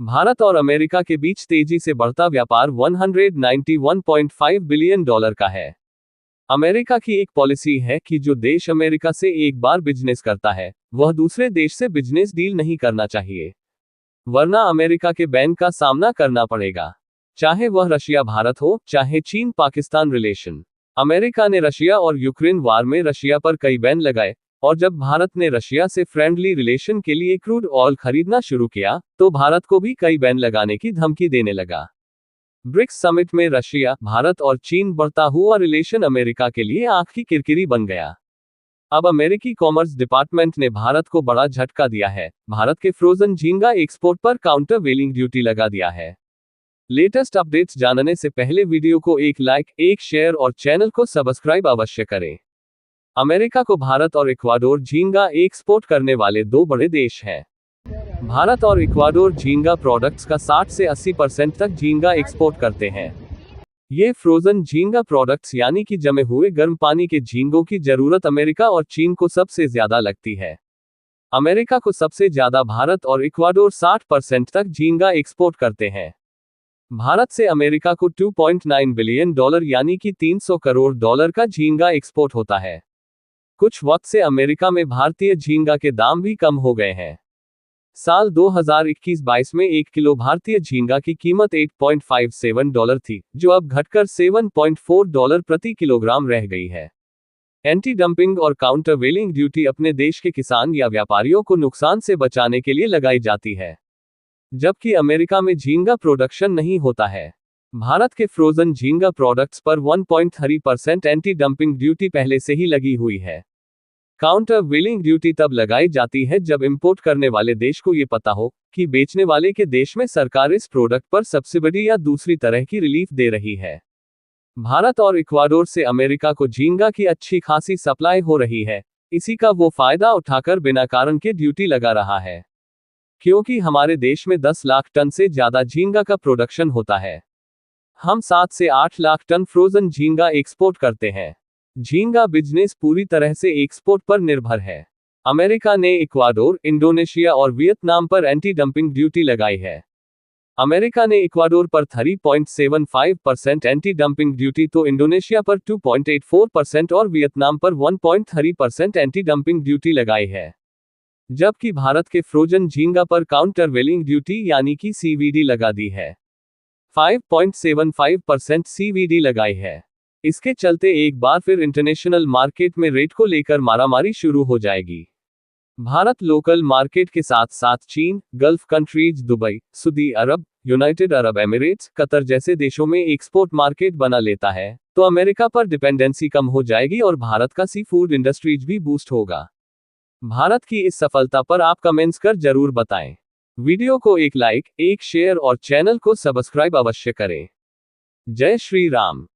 भारत और अमेरिका के बीच तेजी से बढ़ता व्यापार $191.5 बिलियन का है। अमेरिका की एक पॉलिसी है कि जो देश अमेरिका से एक बार बिजनेस करता है, वह दूसरे देश से बिजनेस डील नहीं करना चाहिए, वरना अमेरिका के बैन का सामना करना पड़ेगा। चाहे वह रशिया भारत हो, चाहे चीन पाकिस्तान रिलेशन। अमेरिका ने रशिया और यूक्रेन वार में रशिया पर कई बैन लगाए, और जब भारत ने रशिया से फ्रेंडली रिलेशन के लिए क्रूड ऑयल खरीदना शुरू किया, तो भारत को भी कई बैन लगाने की धमकी देने लगा। ब्रिक्स समिट में रशिया, भारत और चीन बढ़ता हुआ रिलेशन अमेरिका के लिए आंख की किरकिरी बन गया। अब अमेरिकी कॉमर्स डिपार्टमेंट ने भारत को बड़ा झटका दिया है। भारत के फ्रोजन झींगा एक्सपोर्ट पर काउंटर वेलिंग ड्यूटी लगा दिया है। लेटेस्ट अपडेट्स जानने से पहले वीडियो को एक लाइक, एक शेयर और चैनल को सब्सक्राइब अवश्य करें। अमेरिका को भारत और इक्वाडोर झींगा एक्सपोर्ट करने वाले दो बड़े देश हैं। भारत और इक्वाडोर झींगा प्रोडक्ट्स का 60 से 80% तक झींगा एक्सपोर्ट करते हैं। ये फ्रोजन झींगा प्रोडक्ट्स यानी कि जमे हुए गर्म पानी के झींगों की जरूरत अमेरिका और चीन को सबसे ज्यादा लगती है। अमेरिका को सबसे ज्यादा भारत और इक्वाडोर 60% तक झींगा एक्सपोर्ट करते हैं। भारत से अमेरिका को $2.9 बिलियन यानी कि $300 करोड़ का झींगा एक्सपोर्ट होता है। कुछ वक्त से अमेरिका में भारतीय झींगा के दाम भी कम हो गए हैं। साल 2021-22 में 1 किलो भारतीय झींगा की कीमत $8.57 थी, जो अब घटकर $7.4 प्रति किलोग्राम रह गई है। एंटी डंपिंग और काउंटर वेलिंग ड्यूटी अपने देश के किसान या व्यापारियों को नुकसान से बचाने के लिए लगाई जाती है, जबकि अमेरिका में झींगा प्रोडक्शन नहीं होता है। भारत के फ्रोजन झींगा प्रोडक्ट्स पर 1.3% एंटी डंपिंग ड्यूटी पहले से ही लगी हुई है। काउंटर वेलिंग ड्यूटी तब लगाई जाती है जब इंपोर्ट करने वाले देश को ये पता हो कि बेचने वाले के देश में सरकार इस प्रोडक्ट पर सब्सिडी या दूसरी तरह की रिलीफ दे रही है। भारत और इक्वाडोर से अमेरिका को झींगा की अच्छी खासी सप्लाई हो रही है। इसी का वो फायदा उठाकर बिना कारण के ड्यूटी लगा रहा है, क्योंकि हमारे देश में 10 लाख टन से ज्यादा झींगा का प्रोडक्शन होता है। हम 7 से 8 लाख टन फ्रोजन झींगा एक्सपोर्ट करते हैं। झींगा बिजनेस पूरी तरह से एक्सपोर्ट पर निर्भर है। अमेरिका ने इक्वाडोर, इंडोनेशिया और वियतनाम पर एंटी डंपिंग ड्यूटी लगाई है। अमेरिका ने इक्वाडोर पर 3.75% एंटी डंपिंग ड्यूटी तो इंडोनेशिया पर 2.84% और वियतनाम पर 1.3% एंटी डंपिंग ड्यूटी लगाई है। जबकि भारत के फ्रोजन झींगा पर काउंटर वेलिंग ड्यूटी यानी कि सीवीडी लगा दी है। 5.75% सीवीडी लगाई है। इसके चलते एक बार फिर इंटरनेशनल मार्केट में रेट को लेकर मारामारी शुरू हो जाएगी। भारत लोकल मार्केट के साथ साथ चीन, गल्फ कंट्रीज, दुबई, सऊदी अरब, यूनाइटेड अरब एमिरेट्स, कतर जैसे देशों में एक्सपोर्ट मार्केट बना लेता है, तो अमेरिका पर डिपेंडेंसी कम हो जाएगी और भारत का सी फूड इंडस्ट्रीज भी बूस्ट होगा। भारत की इस सफलता पर आप कमेंट्स कर जरूर बताएं। वीडियो को एक लाइक, एक शेयर और चैनल को सब्सक्राइब अवश्य करें। जय श्री राम।